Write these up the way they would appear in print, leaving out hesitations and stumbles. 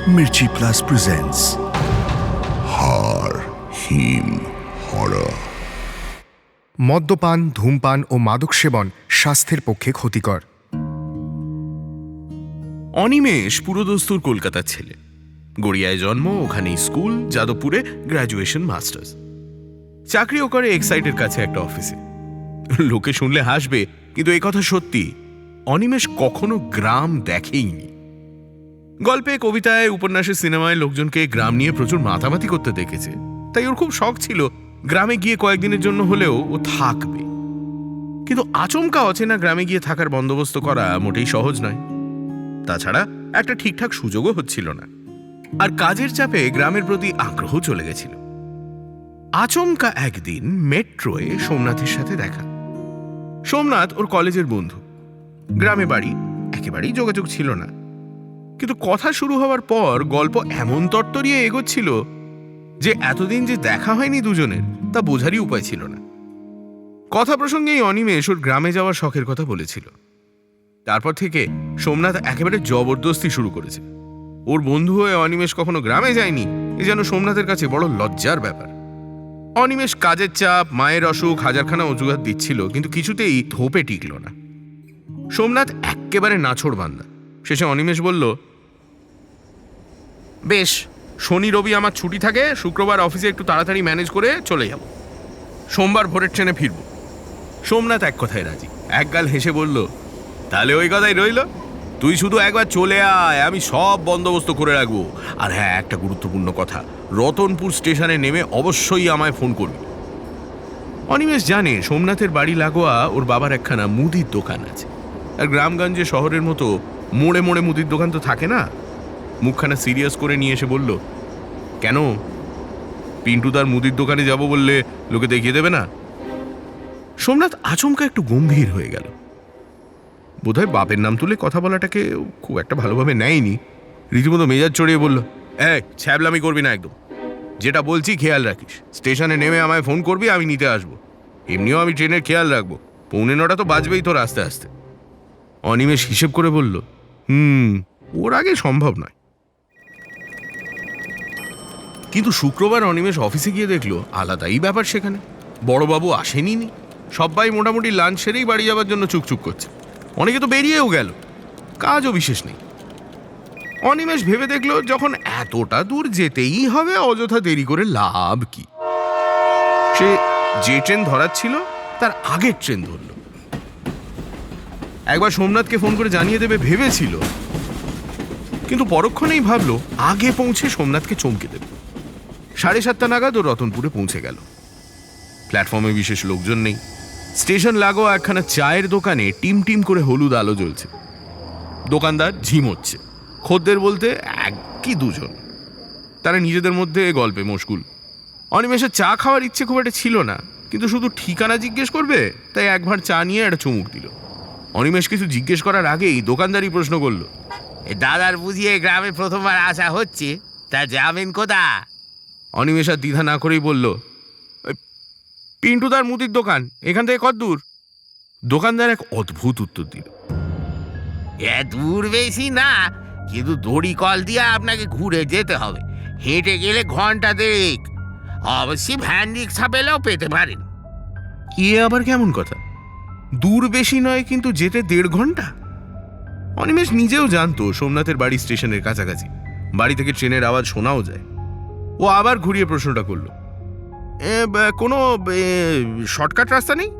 Mirchi Plus presents Har Him Horror. মদ্যপান, ধূমপান ও মাদক সেবন স্বাস্থ্যের পক্ষে ক্ষতিকর। অনিমেষ পুরোদস্তুর কলকাতার ছেলে। গড়িয়ায় জন্ম, ওখানেই স্কুল, যাদবপুরে গ্র্যাজুয়েশন মাস্টার্স। চাকরিও করে এক্সাইটের কাছে একটা অফিসে। লোকে শুনলে হাসবে, কিন্তু এই কথা সত্যি, অনিমেষ কখনো গ্রাম দেখেইনি। গল্পে, কবিতায়, উপন্যাসে, সিনেমায় লোকজনকে গ্রাম নিয়ে প্রচুর মাতামাতি করতে দেখেছে। তাই ওর খুব শখ ছিল গ্রামে গিয়ে কয়েকদিনের জন্য হলেও ও থাকবে। কিন্তু আচমকা অচেনা গ্রামে গিয়ে থাকার বন্দোবস্ত করা মোটেই সহজ নয়। তাছাড়া একটা ঠিকঠাক সুযোগও হচ্ছিল না, আর কাজের চাপে গ্রামের প্রতি আগ্রহ চলে গেছিল। আচমকা একদিন মেট্রোয়ে সোমনাথের সাথে দেখা। সোমনাথ ওর কলেজের বন্ধু, গ্রামে বাড়ি, একেবারেই যোগাযোগ ছিল না। কিন্তু কথা শুরু হওয়ার পর গল্প এমন তরতরিয়ে এগোচ্ছিল যে এতদিন যে দেখা হয়নি দুজনের, তা বোঝারই উপায় ছিল না। কথা প্রসঙ্গেই অনিমেষ ওর গ্রামে যাওয়ার শখের কথা বলেছিল। তারপর থেকে সোমনাথ একেবারে জবরদস্তি শুরু করেছে। ওর বন্ধু হয়ে অনিমেষ কখনো গ্রামে যায়নি, এ যেন সোমনাথের কাছে বড় লজ্জার ব্যাপার। অনিমেষ কাজের চাপ, মায়ের অসুখ, হাজারখানা অজুহাত দিচ্ছিল, কিন্তু কিছুতেই ধোপে টিকল না। সোমনাথ একেবারে নাছোড় বান্দা। শেষে অনিমেষ বলল, বেশ, শনি রবি আমার ছুটি থাকে, শুক্রবার অফিসে একটু তাড়াতাড়ি ম্যানেজ করে চলে যাব, সোমবার ভোরের ট্রেনে ফিরব। সোমনাথ এক কথায় রাজি। একগাল হেসে বলল, তাহলে ওই কথাই রইল, তুই শুধু একবার চলে আয়, আমি সব বন্দোবস্ত করে রাখবো। আর হ্যাঁ, একটা গুরুত্বপূর্ণ কথা, রতনপুর স্টেশনে নেমে অবশ্যই আমায় ফোন করবি। অনিমেষ জানে সোমনাথের বাড়ি লাগোয়া ওর বাবার একখানা মুদির দোকান আছে। আর গ্রামগঞ্জে শহরের মতো মোড়ে মোড়ে মুদির দোকান তো থাকে না। মুখখানা সিরিয়াস করে নিয়ে এসে বলল, কেন, পিন্টুদার মুদির দোকানে যাব বললে লোকে দেখিয়ে দেবে না? সোমনাথ আচমকা একটু গম্ভীর হয়ে গেল। বোধহয় বাপের নাম তুলে কথা বলাটাকে খুব একটা ভালোভাবে নেয়নি। রীতিমতো মেজাজ চড়িয়ে বলল, ছ্যাবলামি করবি না একদম, যেটা বলছি খেয়াল রাখিস। স্টেশনে নেমে আমায় ফোন করবি, আমি নিতে আসবো। এমনিও আমি ট্রেনের খেয়াল রাখবো, 8:45 তো বাজবেই তোর আস্তে আস্তে। অনিমেষ হিসেব করে বলল, ওর আগে সম্ভব নয়। কিন্তু শুক্রবার অনিমেষ অফিসে গিয়ে দেখলো আলাদাই ব্যাপার। সেখানে বড়বাবু আসেনি। সবাই মোটামুটি লাঞ্চ সেরেই বাড়ি যাওয়ার জন্য চুকচুক করছে। অনেকে তো বেরিয়েও গেল, কাজও বিশেষ নেই। অনিমেষ ভেবে দেখলো, যখন এতটা দূর যেতেই হবে, অযথা দেরি করে লাভ কি। সে যে ট্রেন ধরার ছিল তার আগের ট্রেন ধরল। একবার সোমনাথকে ফোন করে জানিয়ে দেবে ভেবেছিল, কিন্তু পরক্ষণেই ভাবলো আগে পৌঁছে সোমনাথকে চমকে দেবে। 7:30 নাগাদ ও রতনপুরে পৌঁছে গেল। প্ল্যাটফর্মে বিশেষ লোকজন নেই। স্টেশন লাগোয়া একখানা চায়ের দোকানে টিম টিম করে হলুদ আলো জ্বলছে। দোকানদার ঝিমোচ্ছে। খদ্দের বলতে এক কি দুজন। তারা নিজেদের মধ্যে গল্পে মশগুল। অনিমেষের চা খাওয়ার ইচ্ছে খুব একটা ছিল না, কিন্তু শুধু ঠিকানা জিজ্ঞেস করবে তাই এক ভাঁড় চা নিয়ে একটা চুমুক দিল। অনিমেষ কিছু জিজ্ঞেস করার আগেই দোকানদারই প্রশ্ন করলো, দাদার বুঝিয়ে গ্রামে প্রথমবার আসা হচ্ছে, তা যাবেন কোথা? অনিমেষ আর দ্বিধা না করেই বলল, পিন্টুদার মুদির দোকান, এখান থেকে কত দূর? দোকানদার এক অদ্ভুত উত্তর দিল, দূর বেশি না, কিন্তু দড়ি কল দিয়ে আপনাকে ঘুরে যেতে হবে। হেঁটে গেলে ঘন্টা 1.5। অবশ্যই ভ্যান রিক্সা পেলেও পেতে পারেন। এ আবার কেমন কথা? দূর বেশি নয়, কিন্তু যেতে 1.5 ঘন্টা? অনিমেষ নিজেও জানতো সোমনাথের বাড়ি স্টেশনের কাছাকাছি, বাড়ি থেকে ট্রেনের আওয়াজ শোনাও যায়। ও আবার ঘুরিয়ে প্রশ্নটা করলো, কোনো শর্টকাট রাস্তা নেই?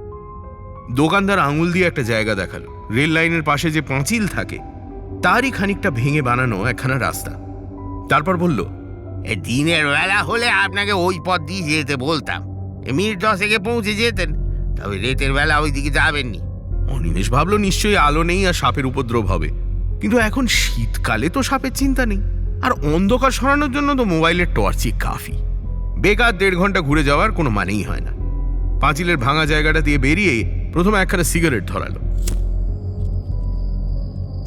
দোকানদার আঙুল দিয়ে একটা জায়গা দেখালো। রেল লাইনের পাশে যে পাঁচিল থাকে তারই খানিকটা ভেঙে বানানো একখানা রাস্তা। তারপর বলল, দিনের বেলা হলে আপনাকে ওই পথ দিয়ে যেতে বলতাম, মিনিট 10 পৌঁছে যেতেন। তবে রাতের বেলা ওই দিকে যাবেননি। অনিমেষ ভাবলো নিশ্চয়ই আলো নেই আর সাপের উপদ্রব হবে, কিন্তু এখন শীতকালে তো সাপের চিন্তা নেই, আর অন্ধকার সরানোর জন্য তো মোবাইলের টর্চই কাফি। বেকার 1.5 ঘন্টা ঘুরে যাওয়ার কোনো মানেই হয় না। পাঁচিলের ভাঙা জায়গাটা দিয়ে বেরিয়ে প্রথমে একখানা সিগারেট ধরালো।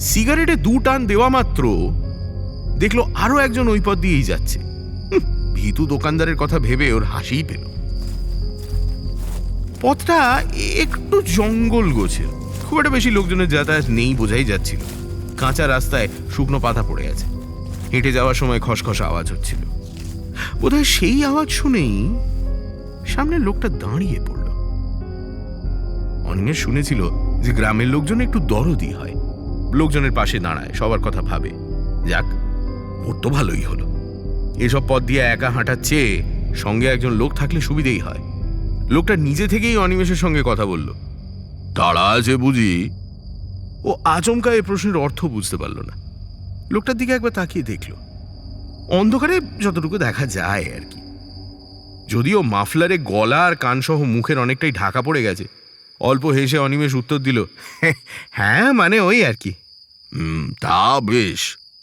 সিগারেটে 2 টান দেওয়া মাত্র দেখলো আরো একজন ওই পথ দিয়েই যাচ্ছে। ভীতু দোকানদারের কথা ভেবে ওর হাসিই পেল। পথটা একটু জঙ্গল গোছের, খুব একটা বেশি লোকজনের যাতায়াত নেই বোঝাই যাচ্ছিল। কাঁচা রাস্তায় শুকনো পাতা পড়ে আছে। হেঁটে যাওয়ার সময় খসখস আওয়াজ হচ্ছিল। বোধহয় সেই আওয়াজ শুনেই সামনে লোকটা দাঁড়িয়ে পড়ল। অনিমেষ শুনেছিল যে গ্রামের লোকজন একটু দরদি হয়, লোকজনের পাশে দাঁড়ায়, সবার কথা ভাবে। যাক, ওর তো ভালোই হলো। এসব পথ দিয়ে একা হাঁটার চেয়ে সঙ্গে একজন লোক থাকলে সুবিধেই হয়। লোকটা নিজে থেকেই অনিমেষের সঙ্গে কথা বলল। তারা আছে বুঝি? ও আচমকা এ প্রশ্নের অর্থ বুঝতে পারল না। লোকটার দিকে একবার তাকিয়ে দেখল, অন্ধকারে যতটুকু দেখা যায় আর কি। যদিও মাফলারে গলা আর কানসহ মুখের অনেকটাই ঢাকা পড়ে গেছে। অল্প হেসে অনিমেষ উত্তর দিল, হ্যাঁ মানে ওই আর কি। তা বেশ,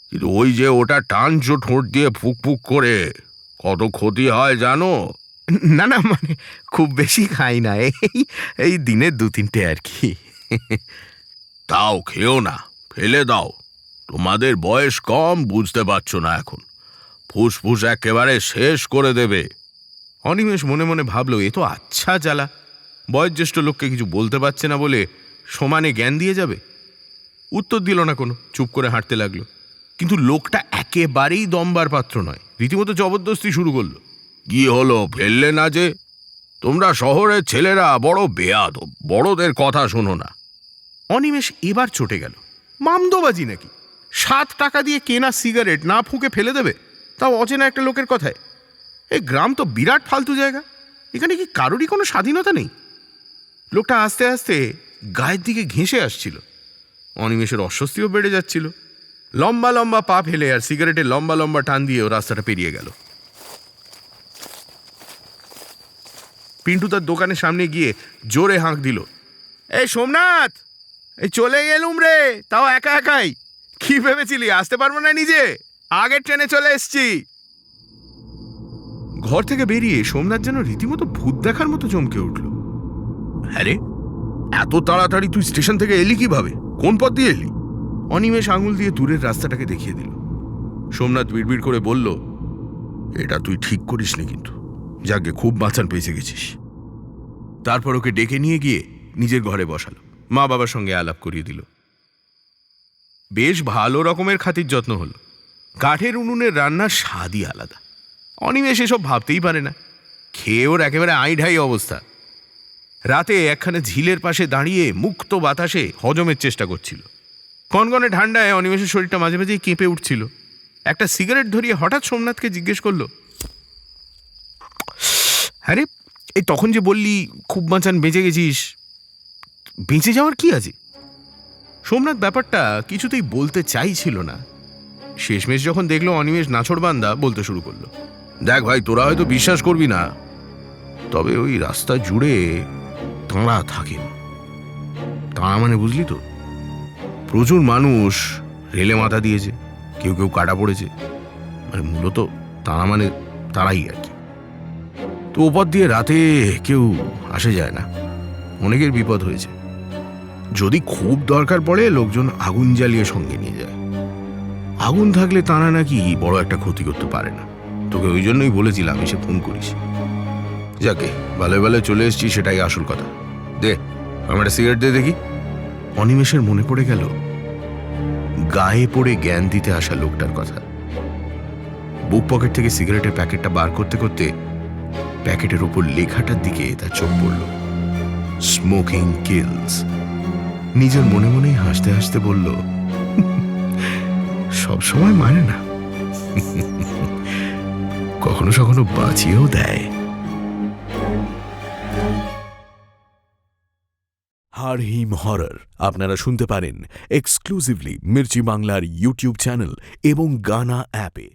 কিন্তু ওই যে ওটা টানছো ঠোঁট দিয়ে ফুক ফুক করে, কত ক্ষতি হয় জানো? না না, মানে খুব বেশি খাই না, এই দিনে 2-3টে আর কি। তাও খেও না, ফেলে দাও। তোমাদের বয়স কম, বুঝতে পারছো না এখন। ফুসফুস একেবারে শেষ করে দেবে। অনিমেষ মনে মনে ভাবল, এ তো আচ্ছা জ্বালা। বয়োজ্যেষ্ঠ লোককে কিছু বলতে পারছে না বলে সমানে জ্ঞান দিয়ে যাবে। উত্তর দিল না কোনো, চুপ করে হাঁটতে লাগলো। কিন্তু লোকটা একেবারেই দমবার পাত্র নয়, রীতিমতো জবরদস্তি শুরু করলো। কি হলো, ফেললে না যে? তোমরা শহরের ছেলেরা বড় বেয়াদব, বড়দের কথা শোনো না। অনিমেষ এবার চটে গেল। মামদোবাজি নাকি? 7 টাকা দিয়ে কেনা সিগারেট না ফুঁকে ফেলে দেবে, তাও অচেনা একটা লোকের কথায়? এই গ্রাম তো বিরাট ফালতু জায়গা, এখানে কি কারোরই কোনো স্বাধীনতা নেই? লোকটা আস্তে আস্তে গায়ের দিকে ঘেঁষে আসছিল। অনিমেষের অস্বস্তিও বেড়ে যাচ্ছিল। লম্বা লম্বা পা ফেলে আর সিগারেটের লম্বা লম্বা টান দিয়ে ও রাস্তাটা পেরিয়ে গেল। পিন্টু তার দোকানের সামনে গিয়ে জোরে হাঁক দিল, এই সোমনাথ, এই চলে গেলুম রে, তাও একা একাই। কি ভেবেছিলি আসতে পারবো না নিজে? আগের ট্রেনে চলে এসছি। ঘর থেকে বেরিয়ে সোমনাথ যেন রীতিমতো ভূত দেখার মতো চমকে উঠল। হ্যাঁ রে, এত তাড়াতাড়ি তুই স্টেশন থেকে এলি কিভাবে? কোন পথ দিয়ে এলি? অনিমেষ আঙুল দিয়ে দূরের রাস্তাটাকে দেখিয়ে দিল। সোমনাথ বিড়বিড় করে বলল, এটা তুই ঠিক করিসনি কিন্তু। যাকে খুব বাঁচান পেয়েছে গেছিস। তারপর ওকে ডেকে নিয়ে গিয়ে নিজের ঘরে বসালো, মা বাবার সঙ্গে আলাপ করিয়ে দিল। বেশ ভালো রকমের খাতির যত্ন হলো। কাঠের উনুনের রান্নার স্বাদই আলাদা। অনিমেষ এসব ভাবতেই পারে না। খেয়ে ওর একেবারে আইঢাই অবস্থা। রাতে একখানে ঝিলের পাশে দাঁড়িয়ে মুক্ত বাতাসে হজমের চেষ্টা করছিল। কনকনে ঠান্ডায় অনিমেষের শরীরটা মাঝে মাঝেই কেঁপে উঠছিল। একটা সিগারেট ধরিয়ে হঠাৎ সোমনাথকে জিজ্ঞেস করলো, হ্যাঁ রে, এই তখন যে বললি খুব বাঁচান বেঁচে গেছিস, বেঁচে যাওয়ার কি আছে? সোমনাথ ব্যাপারটা কিছুতেই বলতে চাইছিল না। শেষমেশ যখন দেখলো অনিমেষ নাছোড়বান্দা, বলতে শুরু করলো, দেখ ভাই, তোরা হয়তো বিশ্বাস করবি না, তবে ওই রাস্তা জুড়ে তাঁরা থাকেন। তাঁরা মানে বুঝলি তো, প্রচুর মানুষ রেলে মাথা দিয়েছে, কেউ কেউ কাটা পড়েছে। মানে মূলত তাঁরা মানে তারাই আর কি। তো ওপর দিয়ে রাতে কেউ আসে যায় না, অনেকের বিপদ হয়েছে। যদি খুব দরকার পড়ে লোকজন আগুন জ্বালিয়ে সঙ্গে নিয়ে যায়। আগুন থাকলে তাঁরা নাকি বড় একটা ক্ষতি করতে পারে না। তোকে ওই জন্যই বলেছিলাম এসে ফোন করিস। যাকে ভালো ভালো চলে এসেছি, সেটাই আসল কথা। দে আমার একটা সিগারেট দে দেখি। অনিমেষের মনে পড়ে গেল গায়ে পড়ে জ্ঞান দিতে আসা লোকটার কথা। বুক পকেট থেকে সিগারেটের প্যাকেটটা বার করতে করতে প্যাকেটের ওপর লেখাটার দিকে তার চোখ পড়ল, স্মোকিং কিলস। নিজের মনে মনেই হাসতে হাসতে বলল, সবসময় মানে না, কখনো কখনো বাঁচিয়েও দেয়। হাড় হিম হরর আপনারা শুনতে পারেন এক্সক্লুসিভলি মির্চি বাংলার ইউটিউব চ্যানেল এবং গানা অ্যাপে।